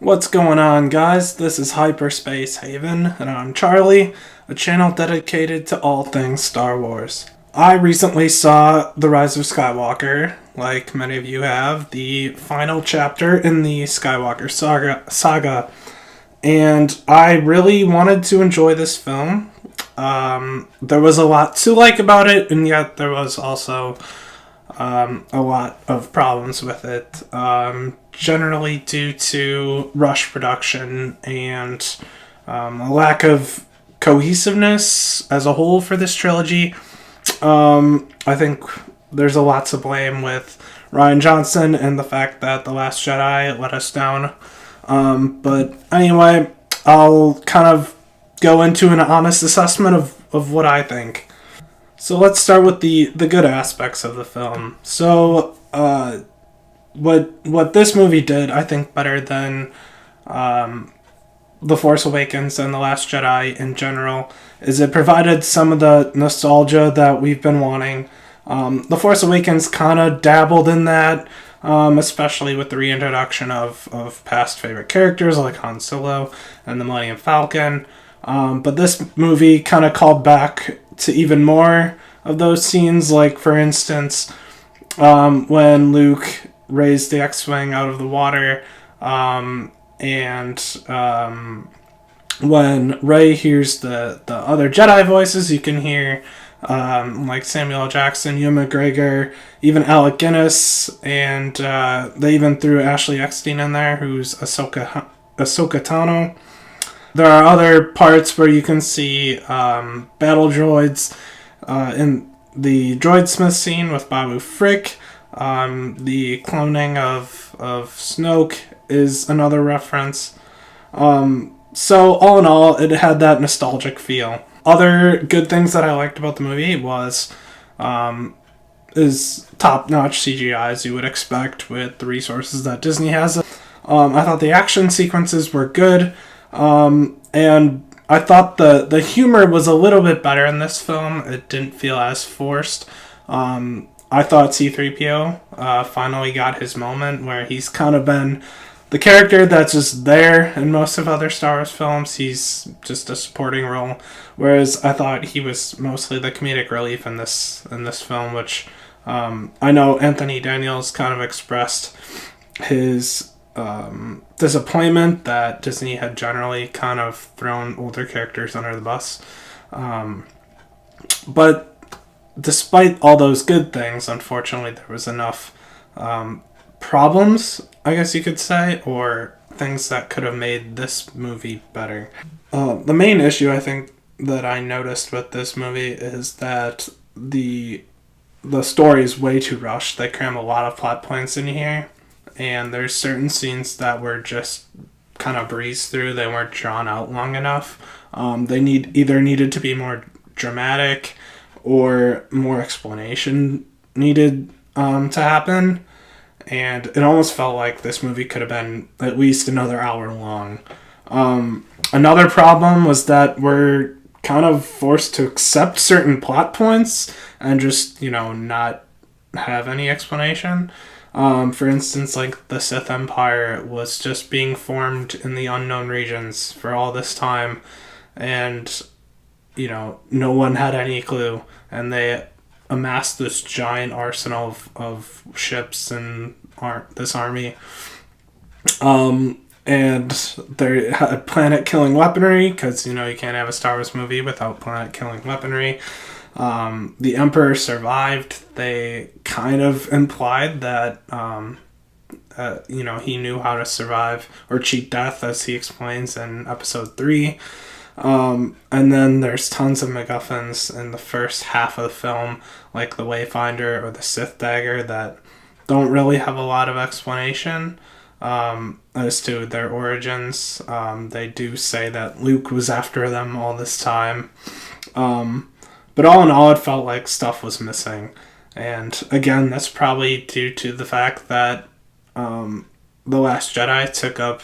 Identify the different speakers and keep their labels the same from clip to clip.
Speaker 1: What's going on, guys? This is Hyperspace Haven, and I'm Charlie, a channel dedicated to all things Star Wars. I recently saw The Rise of Skywalker, like many of you have, the final chapter in the Skywalker saga, and I really wanted to enjoy this film. There was a lot to like about it, and yet there was also a lot of problems with it, generally due to rush production and a lack of cohesiveness as a whole for this trilogy. I think there's a lot to blame with Rian Johnson and the fact that The Last Jedi let us down. But anyway, I'll kind of go into an honest assessment of what I think. So let's start with the good aspects of the film. So, what this movie did, I think, better than The Force Awakens and The Last Jedi in general, is it provided some of the nostalgia that we've been wanting. The Force Awakens kind of dabbled in that, especially with the reintroduction of past favorite characters like Han Solo and the Millennium Falcon. But this movie kind of called back to even more of those scenes, like, for instance, when Luke raised the X-Wing out of the water, and when Rey hears the other Jedi voices, you can hear like Samuel L. Jackson, Ewan McGregor, even Alec Guinness, and they even threw Ashley Eckstein in there, who's Ahsoka Tano. There are other parts where you can see battle droids in the droidsmith scene with Babu Frick. The cloning of Snoke is another reference. So all in all, it had that nostalgic feel. Other good things that I liked about the movie was is top-notch CGI, as you would expect with the resources that Disney has. I thought the action sequences were good. And I thought the humor was a little bit better in this film. It didn't feel as forced. I thought C-3PO finally got his moment where he's kind of been the character that's just there in most of other Star Wars films. He's just a supporting role, whereas I thought he was mostly the comedic relief in this film, which I know Anthony Daniels kind of expressed his disappointment that Disney had generally kind of thrown older characters under the bus. But despite all those good things, unfortunately, there was enough problems, I guess you could say, or things that could have made this movie better. The main issue, I think, that I noticed with this movie is that the story is way too rushed. They cram a lot of plot points in here, and there's certain scenes that were just kind of breezed through. They weren't drawn out long enough. They needed to be more dramatic, or more explanation needed to happen. And it almost felt like this movie could have been at least another hour long. Another problem was that we're kind of forced to accept certain plot points and just, not have any explanation. For instance, like the Sith Empire was just being formed in the unknown regions for all this time, and no one had any clue, and they amassed this giant arsenal of ships and this army. And they had planet-killing weaponry, because, you can't have a Star Wars movie without planet-killing weaponry. The Emperor survived. They kind of implied that, he knew how to survive or cheat death, as he explains in Episode 3. And then there's tons of MacGuffins in the first half of the film, like the Wayfinder or the Sith Dagger, that don't really have a lot of explanation as to their origins. They do say that Luke was after them all this time. But all in all, it felt like stuff was missing. And again, that's probably due to the fact that The Last Jedi took up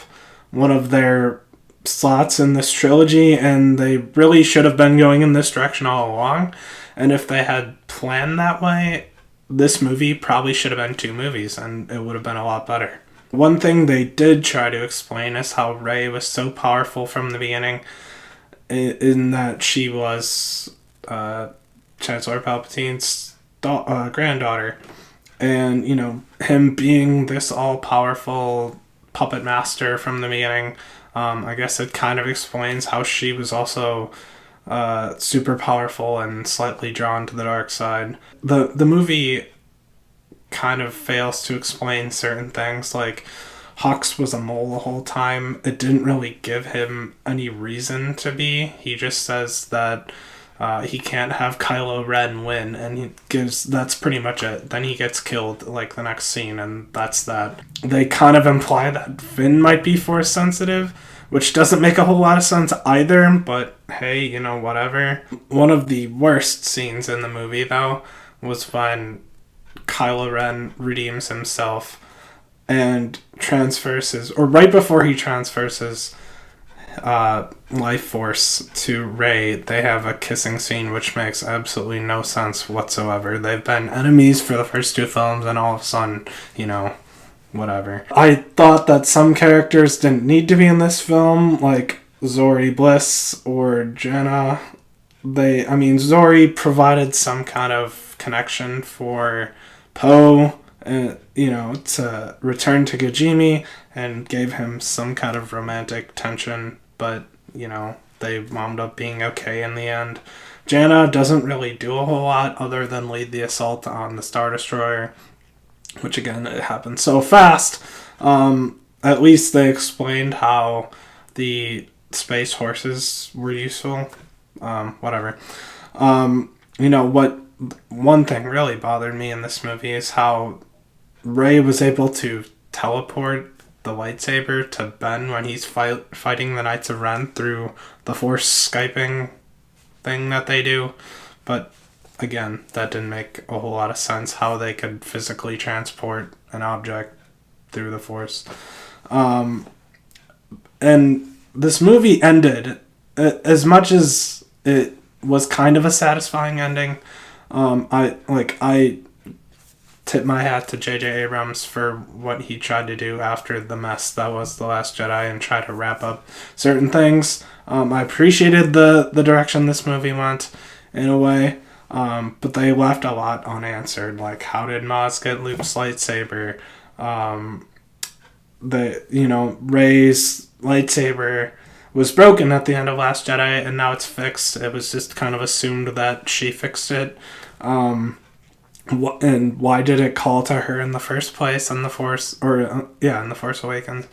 Speaker 1: one of their slots in this trilogy, and they really should have been going in this direction all along. And if they had planned that way, this movie probably should have been 2 movies, and it would have been a lot better. One thing they did try to explain is how Rey was so powerful from the beginning, in that she was Chancellor Palpatine's granddaughter. And, him being this all-powerful puppet master from the beginning, I guess it kind of explains how she was also super powerful and slightly drawn to the dark side. The movie kind of fails to explain certain things, like Hux was a mole the whole time. It didn't really give him any reason to be. He just says that he can't have Kylo Ren win, and that's pretty much it. Then he gets killed, like, the next scene, and that's that. They kind of imply that Finn might be Force sensitive, which doesn't make a whole lot of sense either, but hey, whatever. One of the worst scenes in the movie, though, was when Kylo Ren redeems himself and transfers or right before he transfers his life force to Rey, they have a kissing scene which makes absolutely no sense whatsoever. They've been enemies for the first two films, and all of a sudden, whatever. I thought that some characters didn't need to be in this film, like Zori Bliss or Jenna. Zori provided some kind of connection for Poe, to return to Gajimi, and gave him some kind of romantic tension, but, they wound up being okay in the end. Janna doesn't really do a whole lot other than lead the assault on the Star Destroyer, which, again, it happened so fast. At least they explained how the space horses were useful. Whatever. One thing really bothered me in this movie is how Rey was able to teleport the lightsaber to Ben when he's fighting the Knights of Ren through the Force Skyping thing that they do. But again, that didn't make a whole lot of sense, how they could physically transport an object through the Force. And this movie ended, as much as it was kind of a satisfying ending, I tip my hat to J.J. Abrams for what he tried to do after the mess that was The Last Jedi, and try to wrap up certain things. I appreciated the direction this movie went, in a way, but they left a lot unanswered. Like, how did Maz get Luke's lightsaber? Rey's lightsaber was broken at the end of Last Jedi, and now it's fixed. It was just kind of assumed that she fixed it. And why did it call to her in the first place in The Force, in The Force Awakens?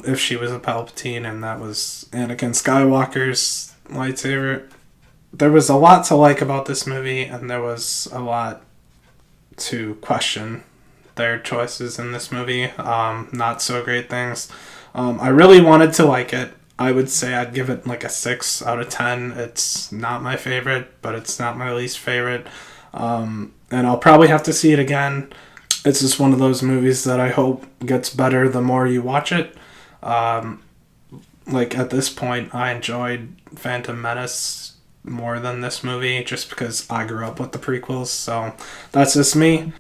Speaker 1: If she was a Palpatine and that was Anakin Skywalker's lightsaber. There was a lot to like about this movie, and there was a lot to question their choices in this movie. Not so great things. I really wanted to like it. I would say I'd give it like a 6 out of 10. It's not my favorite, but it's not my least favorite. And I'll probably have to see it again. It's just one of those movies that I hope gets better the more you watch it. At this point, I enjoyed Phantom Menace more than this movie, just because I grew up with the prequels, so that's just me.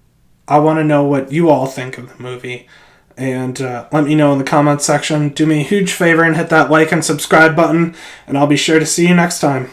Speaker 1: I want to know what you all think of the movie, and let me know in the comments section. Do me a huge favor and hit that like and subscribe button, and I'll be sure to see you next time.